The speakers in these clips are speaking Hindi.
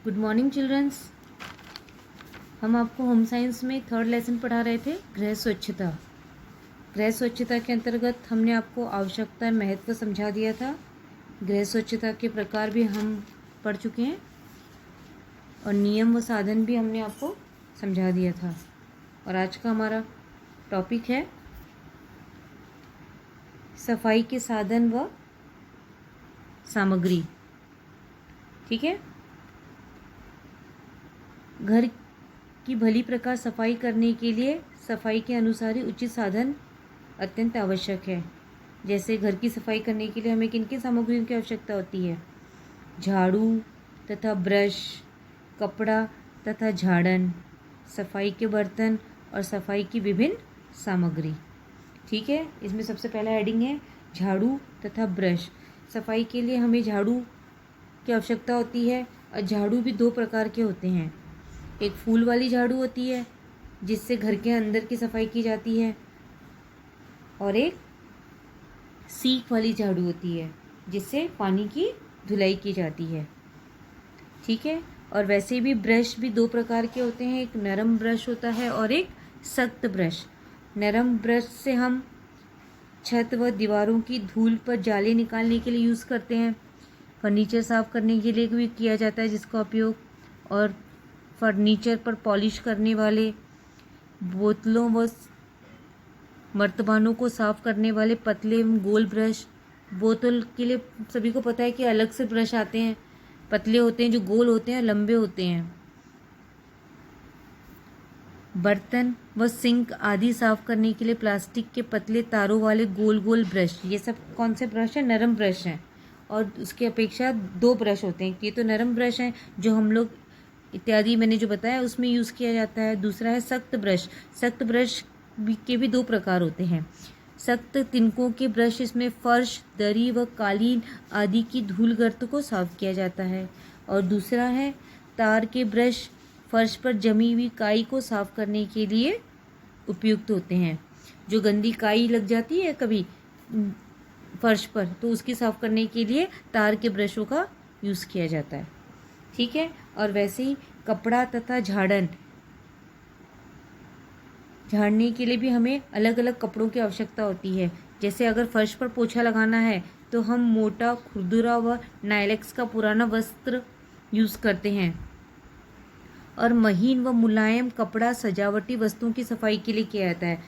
Good morning childrens. हम आपको होम साइंस में थर्ड लेसन पढ़ा रहे थे गृह स्वच्छता। गृह स्वच्छता के अंतर्गत हमने आपको आवश्यकता और महत्व समझा दिया था। गृह स्वच्छता के प्रकार भी हम पढ़ चुके हैं और नियम व साधन भी हमने आपको समझा दिया था। और आज का हमारा टॉपिक है सफाई के साधन व सामग्री। ठीक है। घर की भली प्रकार सफाई करने के लिए सफाई के अनुसार ही उचित साधन अत्यंत आवश्यक है। जैसे घर की सफाई करने के लिए हमें किन किन सामग्रियों की आवश्यकता होती है? झाड़ू तथा ब्रश, कपड़ा तथा झाड़न, सफाई के बर्तन और सफाई की विभिन्न सामग्री। ठीक है। इसमें सबसे पहला हेडिंग है झाड़ू तथा ब्रश। सफाई के लिए हमें झाड़ू की आवश्यकता होती है और झाड़ू भी दो प्रकार के होते हैं। एक फूल वाली झाड़ू होती है जिससे घर के अंदर की सफाई की जाती है और एक सीख वाली झाड़ू होती है जिससे पानी की धुलाई की जाती है। ठीक है। और वैसे भी ब्रश भी दो प्रकार के होते हैं, एक नरम ब्रश होता है और एक सख्त ब्रश। नरम ब्रश से हम छत व दीवारों की धूल पर जाली निकालने के लिए यूज़ करते हैं। फर्नीचर साफ करने के लिए भी किया जाता है जिसका उपयोग, और फर्नीचर पर पॉलिश करने वाले, बोतलों व मर्तबानों को साफ करने वाले पतले गोल ब्रश। बोतल के लिए सभी को पता है कि अलग से ब्रश आते हैं, पतले होते हैं जो गोल होते हैं, लंबे होते हैं। बर्तन व सिंक आदि साफ करने के लिए प्लास्टिक के पतले तारों वाले गोल गोल ब्रश। ये सब कौन से ब्रश हैं? नरम ब्रश हैं। और उसके अपेक्षा दो ब्रश होते हैं। ये तो नरम ब्रश हैं जो हम लोग इत्यादि मैंने जो बताया उसमें यूज़ किया जाता है। दूसरा है सख्त ब्रश। सख्त ब्रश के भी दो प्रकार होते हैं। सख्त तिनकों के ब्रश, इसमें फर्श, दरी व कालीन आदि की धूल गर्त को साफ किया जाता है। और दूसरा है तार के ब्रश, फर्श पर जमी हुई काई को साफ करने के लिए उपयुक्त होते हैं। जो गंदी काई लग जाती है कभी फर्श पर, तो उसकी साफ करने के लिए तार के ब्रशों का यूज़ किया जाता है। ठीक है। और वैसे ही कपड़ा तथा झाड़न, झाड़ने के लिए भी हमें अलग अलग कपड़ों की आवश्यकता होती है। जैसे अगर फर्श पर पोछा लगाना है तो हम मोटा, खुरदुरा व नायलॉक्स का पुराना वस्त्र यूज़ करते हैं। और महीन व मुलायम कपड़ा सजावटी वस्तुओं की सफाई के लिए किया जाता है।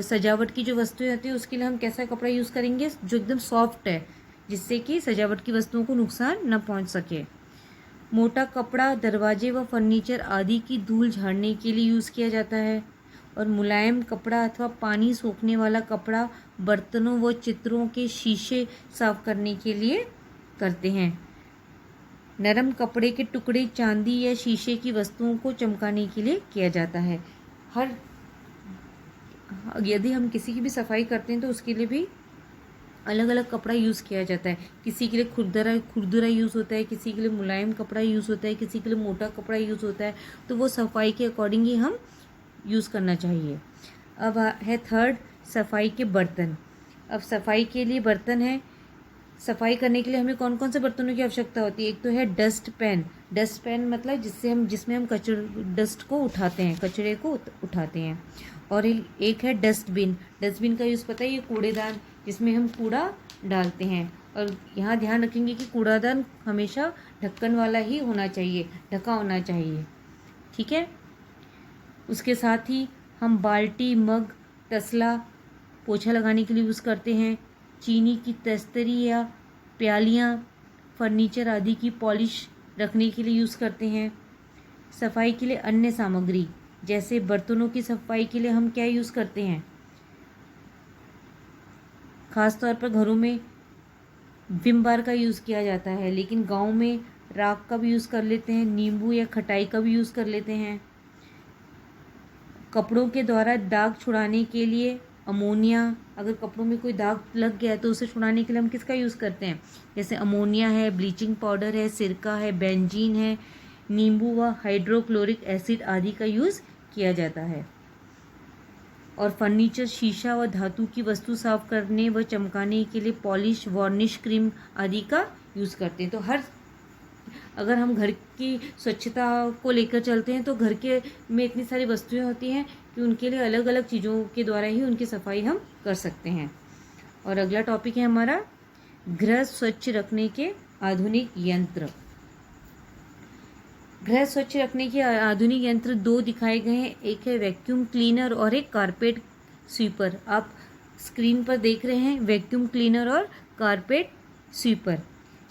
सजावट की जो वस्तुएं होती है उसके लिए हम कैसा कपड़ा यूज़ करेंगे? जो एकदम सॉफ्ट है, जिससे कि सजावट की वस्तुओं को नुकसान न पहुंच सके। मोटा कपड़ा दरवाजे व फर्नीचर आदि की धूल झाड़ने के लिए यूज़ किया जाता है। और मुलायम कपड़ा अथवा पानी सोखने वाला कपड़ा बर्तनों व चित्रों के शीशे साफ करने के लिए करते हैं। नरम कपड़े के टुकड़े चांदी या शीशे की वस्तुओं को चमकाने के लिए किया जाता है। यदि हम किसी की भी सफाई करते हैं तो उसके लिए भी अलग अलग कपड़ा यूज़ किया जाता है। किसी के लिए खुरदुरा यूज़ होता है, किसी के लिए मुलायम कपड़ा यूज़ होता है, किसी के लिए मोटा कपड़ा यूज़ होता है। तो वो सफाई के अकॉर्डिंग ही हम यूज़ करना चाहिए। अब है थर्ड, सफाई के बर्तन। अब सफाई के लिए बर्तन है। सफाई करने के लिए हमें कौन कौन से बर्तनों की आवश्यकता होती है? एक तो है डस्ट पैन। डस्ट पैन मतलब जिसमें हम डस्ट को उठाते हैं, कचरे को उठाते हैं। और एक है डस्टबिन। डस्टबिन का यूज़ पता है, ये कूड़ेदान जिसमें हम कूड़ा डालते हैं। और यहाँ ध्यान रखेंगे कि कूड़ादान हमेशा ढक्कन वाला ही होना चाहिए, ढका होना चाहिए। ठीक है। उसके साथ ही हम बाल्टी, मग, तसला पोछा लगाने के लिए यूज़ करते हैं। चीनी की तस्तरी या प्यालियाँ फर्नीचर आदि की पॉलिश रखने के लिए यूज़ करते हैं। सफाई के लिए अन्य सामग्री, जैसे बर्तनों की सफाई के लिए हम क्या यूज़ करते हैं? ख़ास तौर पर घरों में विम बार का यूज़ किया जाता है, लेकिन गांव में राख का भी यूज़ कर लेते हैं, नींबू या खटाई का भी यूज़ कर लेते हैं। कपड़ों के द्वारा दाग छुड़ाने के लिए अमोनिया, अगर कपड़ों में कोई दाग लग गया है तो उसे छुड़ाने के लिए हम किसका यूज़ करते हैं? जैसे अमोनिया है, ब्लीचिंग पाउडर है, सिरका है, बेंजीन है, नींबू व हाइड्रोक्लोरिक एसिड आदि का यूज़ किया जाता है। और फर्नीचर, शीशा व धातु की वस्तु साफ करने व चमकाने के लिए पॉलिश, वार्निश क्रीम आदि का यूज़ करते हैं। तो हर अगर हम घर की स्वच्छता को लेकर चलते हैं तो घर के में इतनी सारी वस्तुएं होती हैं कि उनके लिए अलग अलग चीज़ों के द्वारा ही उनकी सफाई हम कर सकते हैं। और अगला टॉपिक है हमारा गृह स्वच्छ रखने के आधुनिक यंत्र। गृह स्वच्छ रखने के आधुनिक यंत्र 2 दिखाए गए हैं, एक है वैक्यूम क्लीनर और एक कारपेट स्वीपर। आप स्क्रीन पर देख रहे हैं वैक्यूम क्लीनर और कारपेट स्वीपर।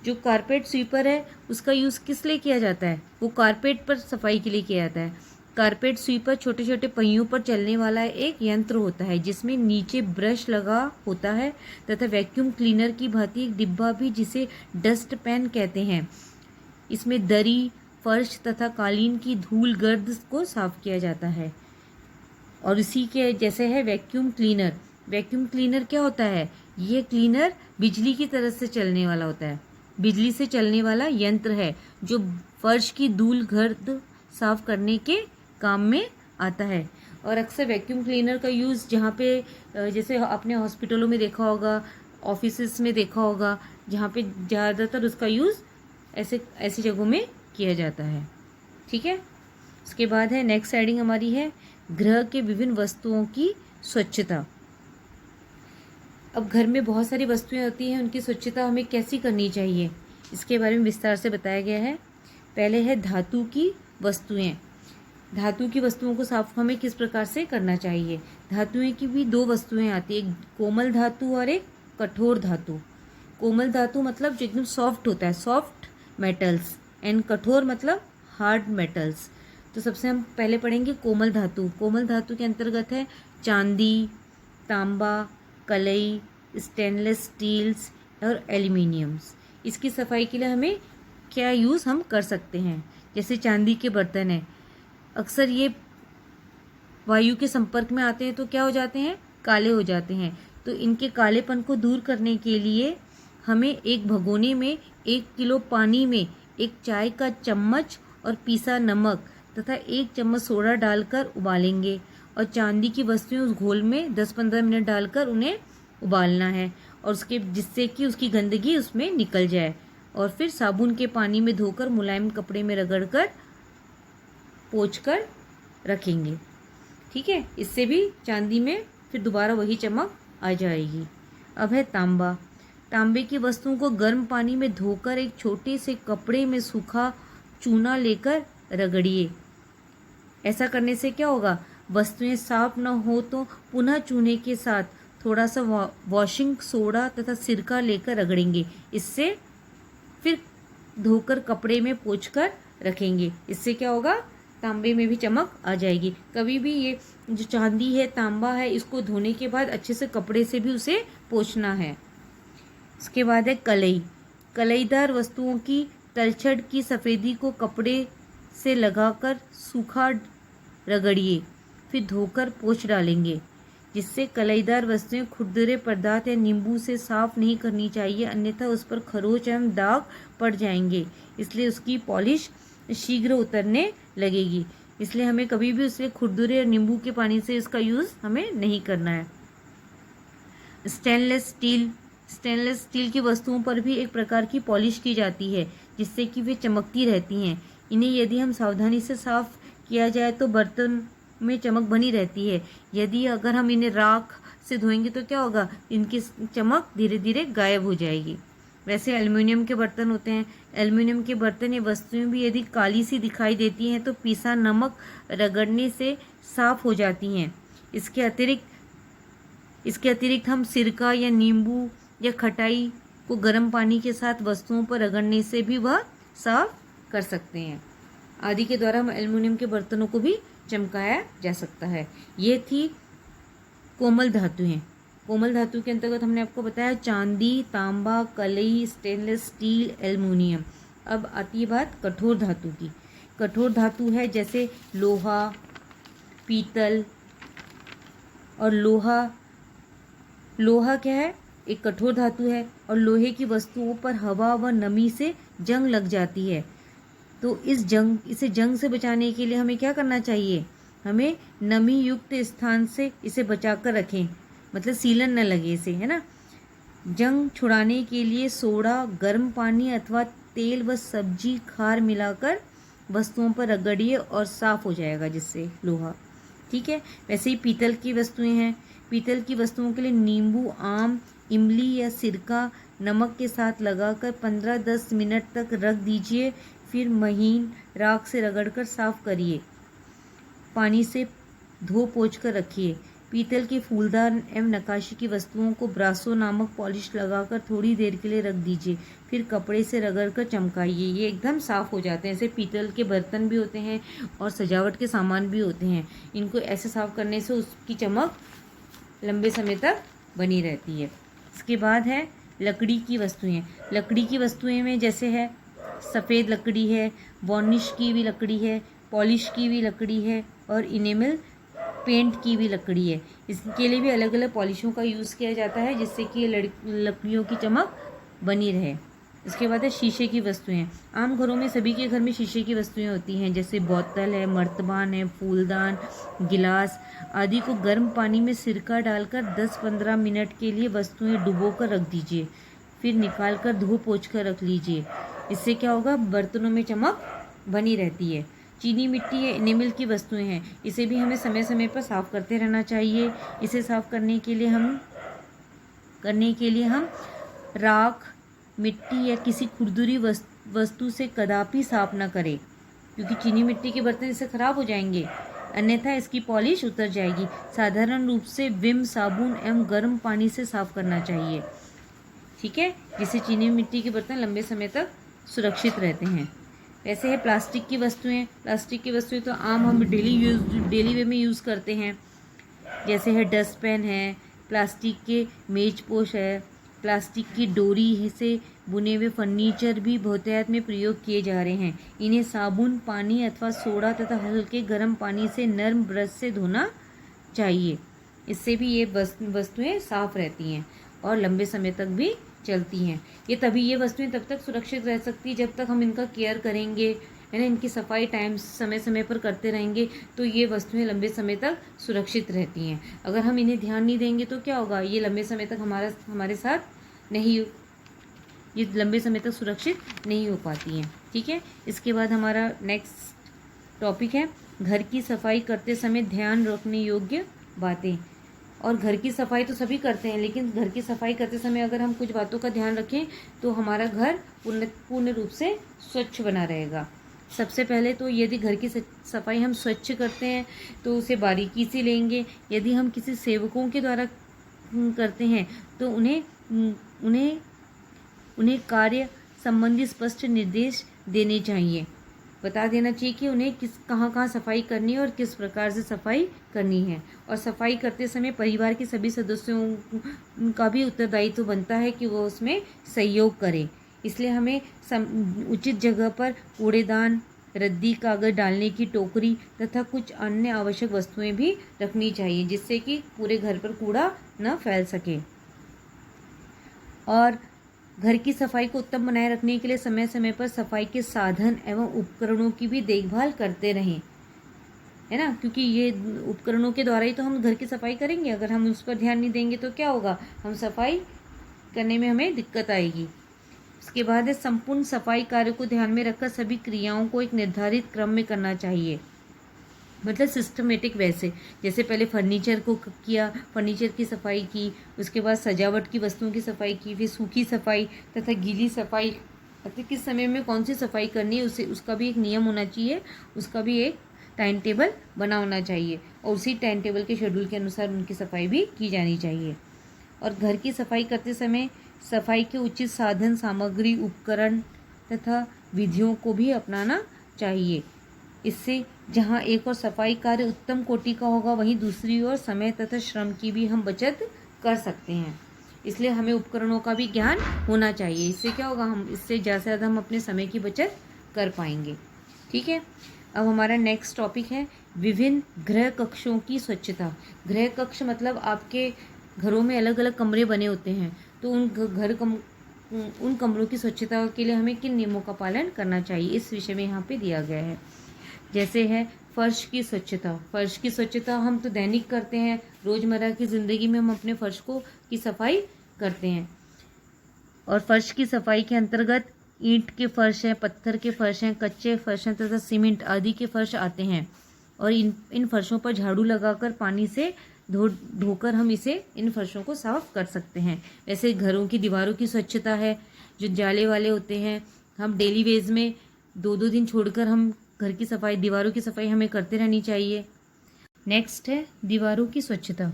जो कारपेट स्वीपर है उसका यूज़ किस लिए किया जाता है? वो कारपेट पर सफाई के लिए किया जाता है। कारपेट स्वीपर छोटे छोटे पहियों पर चलने वाला एक यंत्र होता है जिसमें नीचे ब्रश लगा होता है तथा वैक्यूम क्लीनर की भांति एक डिब्बा भी, जिसे डस्ट पैन कहते हैं। इसमें दरी, फर्श तथा कालीन की धूल गर्द को साफ किया जाता है। और इसी के जैसे है वैक्यूम क्लीनर। वैक्यूम क्लीनर क्या होता है? ये क्लीनर बिजली की तरह से चलने वाला होता है, बिजली से चलने वाला यंत्र है जो फर्श की धूल गर्द साफ करने के काम में आता है। और अक्सर वैक्यूम क्लीनर का यूज़ जहाँ पे जैसे आपने हॉस्पिटलों में देखा होगा, ऑफिसेस में देखा होगा, जहाँ पे ज़्यादातर उसका यूज़ ऐसी जगहों में किया जाता है। ठीक है। उसके बाद है नेक्स्ट हेडिंग हमारी है गृह के विभिन्न वस्तुओं की स्वच्छता। अब घर में बहुत सारी वस्तुएं होती हैं, उनकी स्वच्छता हमें कैसी करनी चाहिए इसके बारे में विस्तार से बताया गया है। पहले है धातु की वस्तुएं। धातु की वस्तुओं को साफ हमें किस प्रकार से करना चाहिए? धातुएं की भी 2 वस्तुएं आती है, एक कोमल धातु और एक कठोर धातु। कोमल धातु मतलब जो एकदम सॉफ्ट होता है, सॉफ्ट मेटल्स, एंड कठोर मतलब हार्ड मेटल्स। तो सबसे हम पहले पढ़ेंगे कोमल धातु। कोमल धातु के अंतर्गत है चांदी, तांबा, कलई, स्टेनलेस स्टील्स और एल्युमिनियम्स। इसकी सफाई के लिए हमें क्या यूज़ हम कर सकते हैं? जैसे चांदी के बर्तन हैं, अक्सर ये वायु के संपर्क में आते हैं तो क्या हो जाते हैं? काले हो जाते हैं। तो इनके कालेपन को दूर करने के लिए हमें एक भगोने में 1 किलो पानी में 1 चाय का चम्मच और पीसा नमक तथा 1 चम्मच सोडा डालकर उबालेंगे और चांदी की वस्तुएं उस घोल में 10-15 मिनट डालकर उन्हें उबालना है और उसके जिससे कि उसकी गंदगी उसमें निकल जाए। और फिर साबुन के पानी में धोकर मुलायम कपड़े में रगड़कर पोंछकर रखेंगे। ठीक है। इससे भी चांदी में फिर दोबारा वही चमक आ जाएगी। अब है तांबा। तांबे की वस्तुओं को गर्म पानी में धोकर एक छोटे से कपड़े में सूखा चूना लेकर रगड़िए। ऐसा करने से क्या होगा? वस्तुएं साफ न हो तो पुनः चूने के साथ थोड़ा सा वॉशिंग सोडा तथा सिरका लेकर रगड़ेंगे। इससे फिर धोकर कपड़े में पोंछकर रखेंगे। इससे क्या होगा? तांबे में भी चमक आ जाएगी। कभी भी ये जो चांदी है, तांबा है, इसको धोने के बाद अच्छे से कपड़े से भी उसे पोंछना है। इसके बाद है कलई। कलईदार वस्तुओं की तलछट की सफ़ेदी को कपड़े से लगाकर सूखा रगड़िए, फिर धोकर पोंछ डालेंगे। जिससे कलईदार वस्तुएं खुरदरे पदार्थ या नींबू से साफ नहीं करनी चाहिए, अन्यथा उस पर खरोंच एवं दाग पड़ जाएंगे। इसलिए उसकी पॉलिश शीघ्र उतरने लगेगी। इसलिए हमें कभी भी उसे खुरदरे और नींबू के पानी से इसका यूज़ हमें नहीं करना है। स्टेनलेस स्टील की वस्तुओं पर भी एक प्रकार की पॉलिश की जाती है जिससे कि वे चमकती रहती हैं। इन्हें यदि हम सावधानी से साफ किया जाए तो बर्तन में चमक बनी रहती है। यदि अगर हम इन्हें राख से धोएंगे तो क्या होगा? इनकी चमक धीरे धीरे गायब हो जाएगी। वैसे एल्युमिनियम के बर्तन होते हैं। एल्युमिनियम के बर्तन या वस्तुएं भी यदि काली सी दिखाई देती हैं तो पीसा नमक रगड़ने से साफ हो जाती हैं। इसके अतिरिक्त हम सिरका या नींबू या खटाई को गर्म पानी के साथ वस्तुओं पर रगड़ने से भी वह साफ कर सकते हैं। आदि के द्वारा हम एल्युमिनियम के बर्तनों को भी चमकाया जा सकता है। ये थी कोमल धातुएं। कोमल धातु के अंतर्गत हमने आपको बताया चांदी, तांबा, कलई, स्टेनलेस स्टील, एल्युमिनियम। अब आती है बात कठोर धातु की। कठोर धातु है जैसे लोहा, पीतल और लोहा क्या है? एक कठोर धातु है और लोहे की वस्तुओं पर हवा व नमी से जंग लग जाती है। तो इसे जंग से बचाने के लिए हमें क्या करना चाहिए? हमें नमी युक्त स्थान से इसे बचाकर रखें, मतलब सीलन न लगे इसे, है ना। जंग छुड़ाने के लिए सोडा, गर्म पानी अथवा तेल व सब्जी खार मिलाकर वस्तुओं पर रगड़िए और साफ हो जाएगा जिससे लोहा। ठीक है। वैसे ही पीतल की वस्तुएं हैं। पीतल की वस्तुओं के लिए नींबू, आम, इमली या सिरका नमक के साथ लगाकर 15-10 मिनट तक रख दीजिए। फिर महीन राख से रगड़कर साफ करिए। पानी से धो पोंछ कर रखिए। पीतल के फूलदार एवं नक्काशी की वस्तुओं को ब्रासो नामक पॉलिश लगाकर थोड़ी देर के लिए रख दीजिए। फिर कपड़े से रगड़कर चमकाइए। ये एकदम साफ़ हो जाते हैं। ऐसे पीतल के बर्तन भी होते हैं और सजावट के सामान भी होते हैं। इनको ऐसे साफ़ करने से उसकी चमक लंबे समय तक बनी रहती है। इसके बाद है लकड़ी की वस्तुएं। लकड़ी की वस्तुएं में जैसे है सफ़ेद लकड़ी है, वार्निश की भी लकड़ी है, पॉलिश की भी लकड़ी है और इनेमल पेंट की भी लकड़ी है। इसके लिए भी अलग अलग पॉलिशों का यूज़ किया जाता है जिससे कि ये लकड़ियों की चमक बनी रहे। इसके बाद है शीशे की वस्तुएं। आम घरों में सभी के घर में शीशे की वस्तुएं होती हैं जैसे बोतल है, मर्तबान है, फूलदान, गिलास आदि को गर्म पानी में सिरका डालकर 10-15 मिनट के लिए वस्तुएं डुबोकर रख दीजिए। फिर निकाल कर धो पोंछ कर रख लीजिए। इससे क्या होगा, बर्तनों में चमक बनी रहती है। चीनी मिट्टी या इनेमल की वस्तुएं हैं। इसे भी हमें समय समय पर साफ़ करते रहना चाहिए। इसे साफ़ करने के लिए हम राख, मिट्टी या किसी खुरदुरी वस्तु से कदापि साफ न करें, क्योंकि चीनी मिट्टी के बर्तन इससे खराब हो जाएंगे, अन्यथा इसकी पॉलिश उतर जाएगी। साधारण रूप से विम साबुन एवं गर्म पानी से साफ करना चाहिए। ठीक है, जिससे चीनी मिट्टी के बर्तन लंबे समय तक सुरक्षित रहते हैं। ऐसे है प्लास्टिक की वस्तुएं। प्लास्टिक की वस्तुएं तो आम हम डेली वे में यूज़ करते हैं। जैसे है डस्टपैन है, प्लास्टिक के मेजपोश है, प्लास्टिक की डोरी से बुने हुए फर्नीचर भी बहुतायत में प्रयोग किए जा रहे हैं। इन्हें साबुन, पानी अथवा सोडा तथा हल्के गर्म पानी से नर्म ब्रश से धोना चाहिए। इससे भी ये वस्तुएं साफ रहती हैं और लंबे समय तक भी चलती हैं। ये वस्तुएं तब तक सुरक्षित रह सकती जब तक हम इनका केयर करेंगे, है ना, इनकी सफाई समय समय पर करते रहेंगे तो ये वस्तुएं लंबे समय तक सुरक्षित रहती हैं। अगर हम इन्हें ध्यान नहीं देंगे तो क्या होगा, ये लंबे समय तक सुरक्षित नहीं हो पाती हैं। ठीक है, इसके बाद हमारा नेक्स्ट टॉपिक है घर की सफाई करते समय ध्यान रखने योग्य बातें। और घर की सफाई तो सभी करते हैं, लेकिन घर की सफाई करते समय अगर हम कुछ बातों का ध्यान रखें तो हमारा घर पूर्ण रूप से स्वच्छ बना रहेगा। सबसे पहले तो यदि घर की सफाई हम स्वच्छ करते हैं तो उसे बारीकी से लेंगे। यदि हम किसी सेवकों के द्वारा करते हैं तो उन्हें कार्य संबंधी स्पष्ट निर्देश देने चाहिए। बता देना चाहिए कि उन्हें कहाँ सफाई करनी है और किस प्रकार से सफाई करनी है। और सफाई करते समय परिवार के सभी सदस्यों का भी उत्तरदायित्व बनता है कि वो उसमें सहयोग करें। इसलिए हमें उचित जगह पर कूड़ेदान, रद्दी कागज डालने की टोकरी तथा कुछ अन्य आवश्यक वस्तुएं भी रखनी चाहिए जिससे कि पूरे घर पर कूड़ा न फैल सके। और घर की सफाई को उत्तम बनाए रखने के लिए समय समय पर सफाई के साधन एवं उपकरणों की भी देखभाल करते रहें, है ना, क्योंकि ये उपकरणों के द्वारा ही तो हम घर की सफाई करेंगे। अगर हम उस पर ध्यान नहीं देंगे तो क्या होगा, हम सफाई करने में हमें दिक्कत आएगी। उसके बाद है संपूर्ण सफाई कार्य को ध्यान में रखकर सभी क्रियाओं को एक निर्धारित क्रम में करना चाहिए, मतलब सिस्टमेटिक वैसे। जैसे पहले फर्नीचर को किया, फर्नीचर की सफाई की, उसके बाद सजावट की वस्तुओं की सफाई की, फिर सूखी सफाई तथा गीली सफाई, मतलब किस समय में कौन सी सफाई करनी है उसका भी एक नियम होना चाहिए, उसका भी एक टाइम टेबल बना होना चाहिए और उसी टाइम टेबल के शेड्यूल के अनुसार उनकी सफाई भी की जानी चाहिए। और घर की सफाई करते समय सफाई के उचित साधन सामग्री, उपकरण तथा विधियों को भी अपनाना चाहिए। इससे जहाँ एक और सफाई कार्य उत्तम कोटि का होगा, वहीं दूसरी ओर समय तथा श्रम की भी हम बचत कर सकते हैं। इसलिए हमें उपकरणों का भी ज्ञान होना चाहिए। इससे क्या होगा, हम इससे ज़्यादा से ज़्यादा हम अपने समय की बचत कर पाएंगे। ठीक है, अब हमारा नेक्स्ट टॉपिक है विभिन्न गृह कक्षों की स्वच्छता। गृह कक्ष मतलब आपके घरों में अलग अलग कमरे बने होते हैं, तो उन कमरों की स्वच्छता के लिए हमें किन नियमों का पालन करना चाहिए, इस विषय में यहाँ पे दिया गया है। जैसे है फर्श की स्वच्छता। फर्श की स्वच्छता हम तो दैनिक करते हैं, रोज़मर्रा की ज़िंदगी में हम अपने फर्श की सफाई करते हैं। और फर्श की सफाई के अंतर्गत ईंट के फर्श हैं, पत्थर के फर्श हैं, कच्चे फर्श हैं तथा सीमेंट आदि के फर्श आते हैं और इन फर्शों पर झाड़ू लगाकर पानी से धोकर हम इन फर्शों को साफ कर सकते हैं। वैसे घरों की दीवारों की स्वच्छता है, जो जाले वाले होते हैं, हम डेली वेज में 2-2 दिन छोड़कर हम घर की सफाई, दीवारों की सफाई हमें करते रहनी चाहिए। नेक्स्ट है दीवारों की स्वच्छता।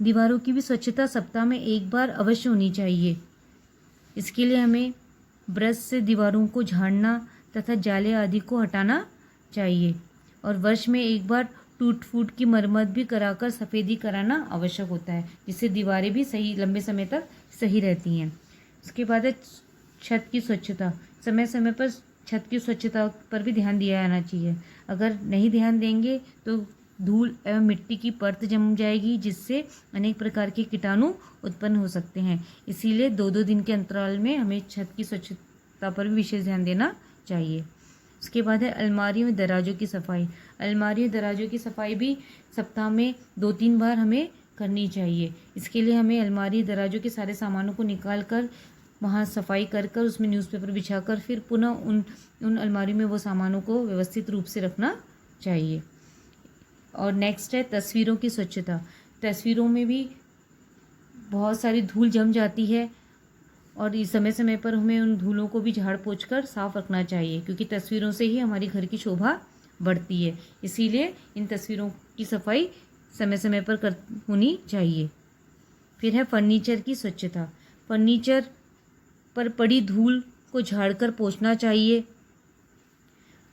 दीवारों की भी स्वच्छता सप्ताह में 1 बार अवश्य होनी चाहिए। इसके लिए हमें ब्रश से दीवारों को झाड़ना तथा जाले आदि को हटाना चाहिए और वर्ष में 1 बार टूट फूट की मरम्मत भी कराकर सफ़ेदी कराना आवश्यक होता है, जिससे दीवारें भी सही लंबे समय तक सही रहती हैं। उसके बाद है छत की स्वच्छता। समय समय पर छत की स्वच्छता पर भी ध्यान दिया जाना चाहिए। अगर नहीं ध्यान देंगे तो धूल एवं मिट्टी की परत जम जाएगी, जिससे अनेक प्रकार के कीटाणु उत्पन्न हो सकते हैं। इसीलिए 2-2 दिन के अंतराल में हमें छत की स्वच्छता पर भी विशेष ध्यान देना चाहिए। उसके बाद है अलमारियों और दराजों की सफाई। अलमारी और दराजों की सफाई भी सप्ताह में 2-3 बार हमें करनी चाहिए। इसके लिए हमें अलमारी दराजों के सारे सामानों को निकाल कर वहाँ सफाई कर उसमें न्यूज़पेपर बिछाकर फिर पुनः उन अलमारी में वो सामानों को व्यवस्थित रूप से रखना चाहिए। और नेक्स्ट है तस्वीरों की स्वच्छता। तस्वीरों में भी बहुत सारी धूल जम जाती है और इस समय समय पर हमें उन धूलों को भी झाड़ पोंछ कर साफ रखना चाहिए, क्योंकि तस्वीरों से ही हमारी घर की शोभा बढ़ती है। इसीलिए इन तस्वीरों की सफाई समय समय पर होनी चाहिए। फिर है फर्नीचर की स्वच्छता। फर्नीचर पर पड़ी धूल को झाड़कर पोंछना चाहिए,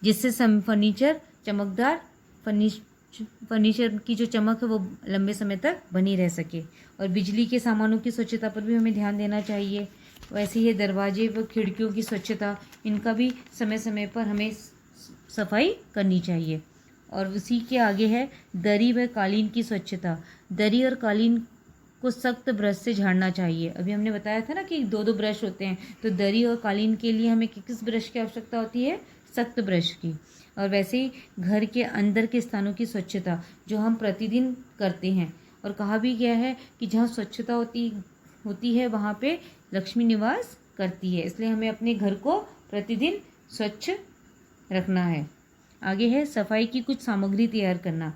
जिससे फर्नीचर चमकदार फर्नीचर की जो चमक है वो लंबे समय तक बनी रह सके। और बिजली के सामानों की स्वच्छता पर भी हमें ध्यान देना चाहिए। वैसे ही दरवाजे व खिड़कियों की स्वच्छता, इनका भी समय समय पर हमें सफाई करनी चाहिए। और उसी के आगे है दरी व कालीन की स्वच्छता। दरी और कालीन को सख्त ब्रश से झाड़ना चाहिए। अभी हमने बताया था ना कि 2-2 ब्रश होते हैं, तो दरी और कालीन के लिए हमें किस ब्रश की आवश्यकता होती है? सख्त ब्रश की। और वैसे ही घर के अंदर के स्थानों की स्वच्छता जो हम प्रतिदिन करते हैं, और कहा भी गया है कि जहाँ स्वच्छता होती है वहाँ पे लक्ष्मी निवास करती है, इसलिए हमें अपने घर को प्रतिदिन स्वच्छ रखना है। आगे है सफाई की कुछ सामग्री तैयार करना।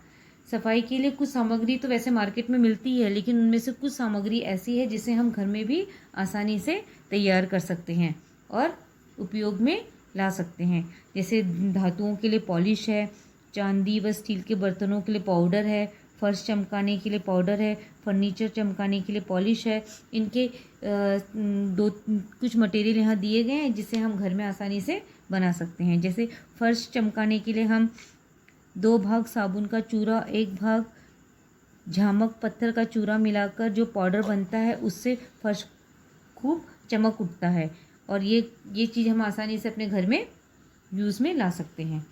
सफाई के लिए कुछ सामग्री तो वैसे मार्केट में मिलती है, लेकिन उनमें से कुछ सामग्री ऐसी है जिसे हम घर में भी आसानी से तैयार कर सकते हैं और उपयोग में ला सकते हैं। जैसे धातुओं के लिए पॉलिश है, चांदी व स्टील के बर्तनों के लिए पाउडर है, फर्श चमकाने के लिए पाउडर है, फर्नीचर चमकाने के लिए पॉलिश है। इनके कुछ मटेरियल यहाँ दिए गए हैं जिसे हम घर में आसानी से बना सकते हैं। जैसे फर्श चमकाने के लिए हम 2 भाग साबुन का चूरा, 1 भाग झामक पत्थर का चूरा मिलाकर जो पाउडर बनता है उससे फर्श खूब चमक उठता है, और ये चीज़ हम आसानी से अपने घर में यूज़ में ला सकते हैं।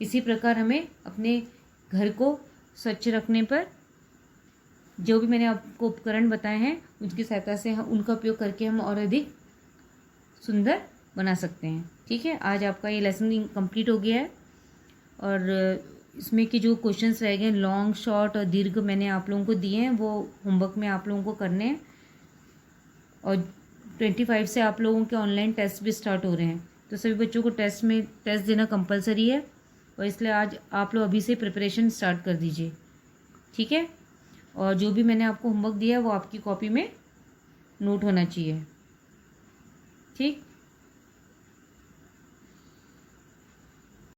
इसी प्रकार हमें अपने घर को स्वच्छ रखने पर जो भी मैंने आपको उपकरण बताए हैं उसकी सहायता से उनका उपयोग करके हम और अधिक सुंदर बना सकते हैं। ठीक है, आज आपका ये लेसन कंप्लीट हो गया है और इसमें के जो क्वेश्चंस रह गए लॉन्ग, शॉर्ट और दीर्घ मैंने आप लोगों को दिए हैं, वो होमवर्क में आप लोगों को करने हैं। और 25 से आप लोगों के ऑनलाइन टेस्ट भी स्टार्ट हो रहे हैं, तो सभी बच्चों को टेस्ट देना कंपलसरी है, और इसलिए आज आप लोग अभी से प्रिपरेशन स्टार्ट कर दीजिए। ठीक है, और जो भी मैंने आपको होमवर्क दिया है वो आपकी कॉपी में नोट होना चाहिए। ठीक।